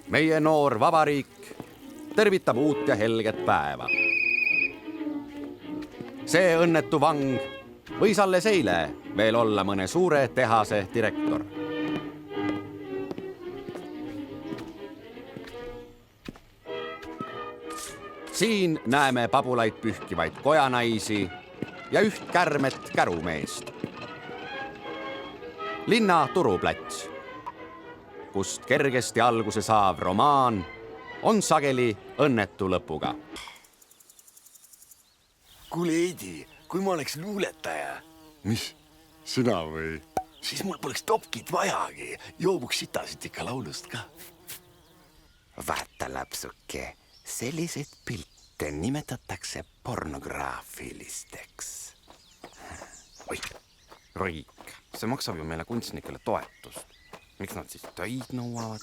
meie noor vabariik tervitab uut ja helget päeva. See õnnetu vang võis alles eile veel olla mõne suure tehase direktor. Siin näeme pabulaid pühkivaid kojanaisi ja üht kärmet kärumeest. Linna turuplats, kust kergesti alguse saav romaan on sageli õnnetu lõpuga. Kuule, Eidi, kui ma oleks luuletaja, Mis, sina või? siis mul poleks topkit vajagi. Joobuks sitasid ikka laulust ka. Vaata, lapsuke, selliseid pilte nimetatakse pornograafilisteks. Oi, Roik, see maksab ju meile kunstnikele toetust. Miks nad siis töid nõuavad?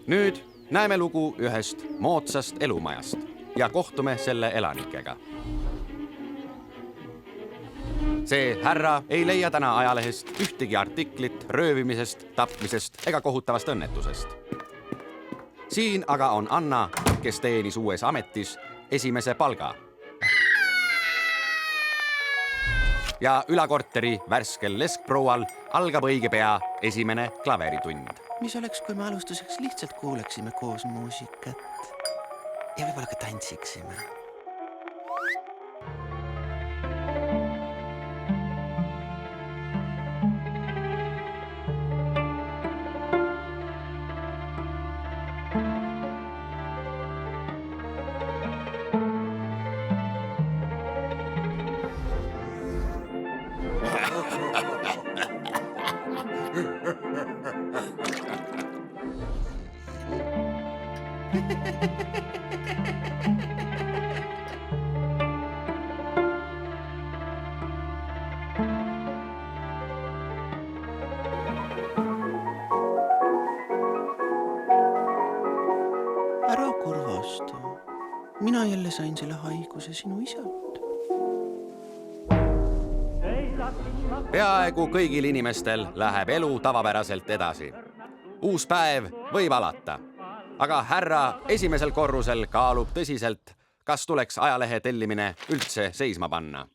Nüüd näeme lugu ühest moodsast elumajast ja kohtume selle elanikega. See härra ei leia täna ajalehest ühtegi artiklit röövimisest, tapmisest ega kohutavast õnnetusest. Siin aga on Anna, kes teenis uues ametis esimese palga. Ja ülakorteri värskel leskproual algab õige pea esimene klaveritund. Mis oleks, kui me alustuseks lihtsalt kuuleksime koos muusikat ja võib-olla ka tantsiksime? Ära kurvasta. Mina jälle sain selle haiguse sinu isalt. Peaaegu kõigil inimestel läheb elu tavapäraselt edasi. Uus päev võib alata, aga härra esimesel korrusel kaalub tõsiselt, kas tuleks ajalehe tellimine üldse seisma panna.